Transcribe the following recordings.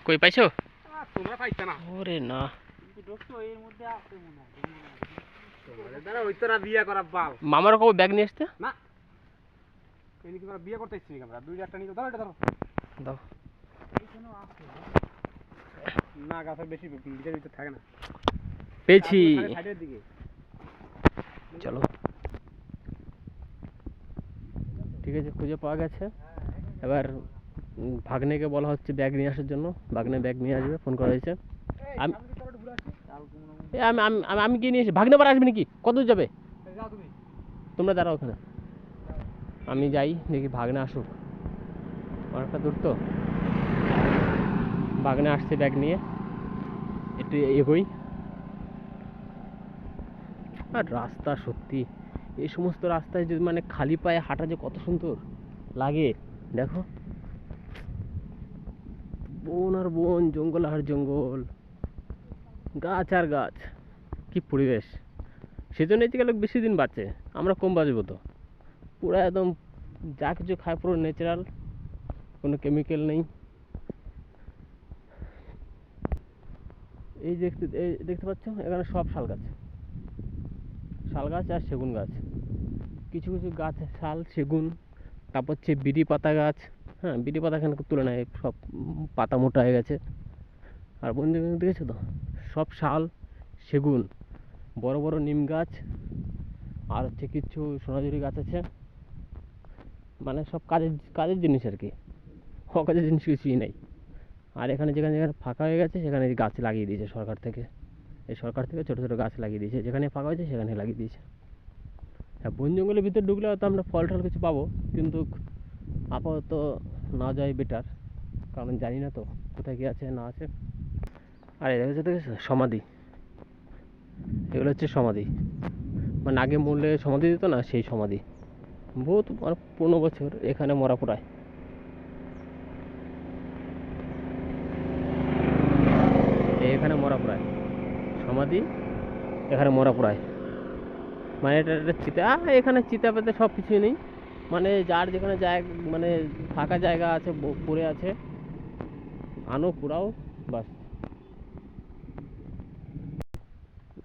কই পাইছো? তোমরা পাইছ না? ওরে না, এর মধ্যে আছে মনে হয়। তোমাদের দ্বারা হইতো না বিয়ে করা বাল। মামার কবে ব্যাগ নিয়ে আসতে? না, এনি কি তোমরা বিয়ে করতে ইচ্ছি আমরা? দুই একটা নিয়ে ধরো, এটা ধরো। দাও। এইখানেও আছে। না, গাছে বেশি ভিতরে ভিতরে থাকে না। পেয়েছি। সাইডের দিকে। চলো, ঠিক আছে, খুঁজে পাওয়া গেছে। এবার ভাগ্নেকে বলা হচ্ছে ব্যাগ নিয়ে আসার জন্য। ভাগ্নে ব্যাগ নিয়ে আসবে, ফোন করা হয়েছে। আমি আমি আমি আমি গিয়ে নিয়ে এসে ভাগ্নে আবার আসবে নাকি? কত দূর যাবে? তোমরা দাঁড়াও ওখানে, আমি যাই দেখি ভাগ্নে আসুক। অনেকটা দূর তো। ভাগ্নে আসছে ব্যাগ নিয়ে, একটু এগোই। আর রাস্তা সত্যি, এই সমস্ত রাস্তায় যদি মানে খালি পায়ে হাঁটা যে কত সুন্দর লাগে। দেখো, বন আর বন, জঙ্গল আর জঙ্গল, গাছ আর গাছ, কি পরিবেশ। সেজন্য এই লোক বেশি দিন বাঁচে, আমরা কম বাঁচবো তো। পুরো একদম যা কিছু খায় পুরো ন্যাচারাল, কোনো কেমিক্যাল নেই। এই দেখতে পাচ্ছ, এখানে সব শাল গাছ, শাল গাছ আর সেগুন গাছ। কিছু কিছু গাছ শাল, সেগুন, তারপর হচ্ছে বিড়ি পাতা গাছ। হ্যাঁ, বিড়ি পাতা এখানে তুলে নেয়, সব পাতা মোটা হয়ে গেছে। আর বন্ধু দেখেছো তো, সব শাল, সেগুন, বড় বড় নিম গাছ, আর হচ্ছে কিছু সোনাঝুরি গাছ আছে। মানে সব কাজের কাজের জিনিস আর কি, অকাজের জিনিস কিছুই নেই। আর এখানে যেখানে যেখানে ফাঁকা হয়ে গেছে সেখানে গাছ লাগিয়ে দিয়েছে সরকার থেকে। এই সরকার থেকে ছোটো ছোটো গাছ লাগিয়ে দিয়েছে, যেখানে ফাঁকা হয়েছে সেখানে লাগিয়ে দিয়েছে। হ্যাঁ, বন জঙ্গলের ভিতরে ঢুকলে হয়তো আমরা ফল টল কিছু পাবো, কিন্তু আপাতত না যাই বেটার, কারণ জানি না তো কোথায় কী আছে না আছে। আর দেখেছো দেখেছো সমাধি, এগুলো হচ্ছে সমাধি, মানে আগে মরলে সমাধি দিত না, সেই সমাধি। বহুত মানে 15 বছর এখানে মরা পড়ায়। এখানে মরা পড়ায় সমাধি, এখানে মরা পড়ায়। মানে এটা একটা চিতা, এখানে চিতা পেতে সব কিছুই নেই। মানে যার যেখানে জায়গা, মানে ফাঁকা জায়গা আছে পড়ে আছে, আনো পুরাও, বাস।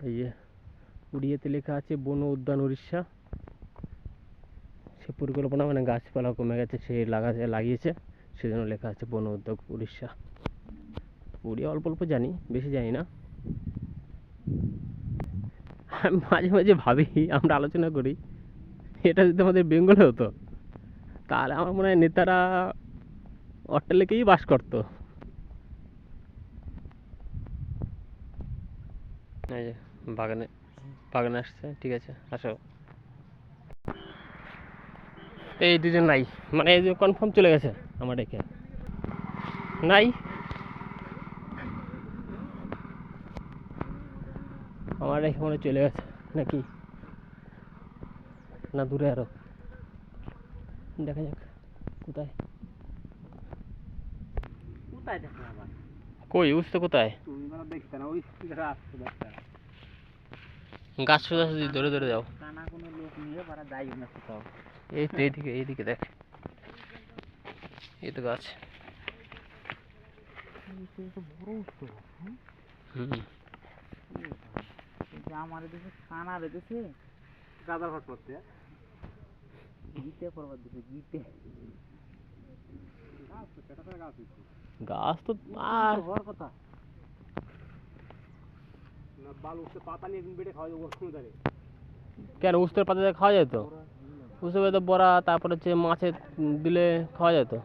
এই যে উড়িয়াতে লেখা আছে বন উদ্যান উড়িষ্যা। সে পরিকল্পনা, মানে গাছপালা কমে গেছে, সে লাগিয়েছে, সেজন্য লেখা আছে বন উদ্যোগ উড়িষ্যা। উড়িয়া অল্প অল্প জানি, বেশি জানি না। আমি মাঝে মাঝে ভাবি, আমরা আলোচনা করি, এটা যদি আমাদের বেঙ্গলে হতো তাহলে আমার মনে হয় নেতারা অট্টালিকেই বাস করতো। এই যে বাগানে বাগানে আসছে, ঠিক আছে, আসো। এই দুজন নাই, মানে এই যে কনফার্ম চলে গেছে আমার রেখে, নাই আমার রেখে মনে চলে গেছে নাকি, না দূরে আরো, দেখা যাক কোথায় কোথায় দেখো আবার? কই উঠতে কোথায়? তুমি মানে দেখতে না, ওই জায়গা আসছে দেখতে। গাছ সোজা সুজি ধরে ধরে যাও। কানা কোনো লোক নিয়ে পারা যাই না কোথাও। এই তো এইদিকে এইদিকে দেখ, এই তো গাছ। বড় উঠতো। হুম, আমার এদিকে কানা রেখেছে গাদার ভাট করতে, গিতে পড়বার দিকে গিতে গাছ তো সেটা করে গাছ দিচ্ছে। গাছ তো আর হওয়ার কথা না, বাল উঠতে পাতা নিয়ে একদিন বেটে খাওয়া যাবো সমুদ্রে। কেন উস্তের পাতা দিয়ে খাওয়া যায় তো, উস্তের পাতা বড়া, তারপরে হচ্ছে মাছে দিলে খাওয়া যায় তো।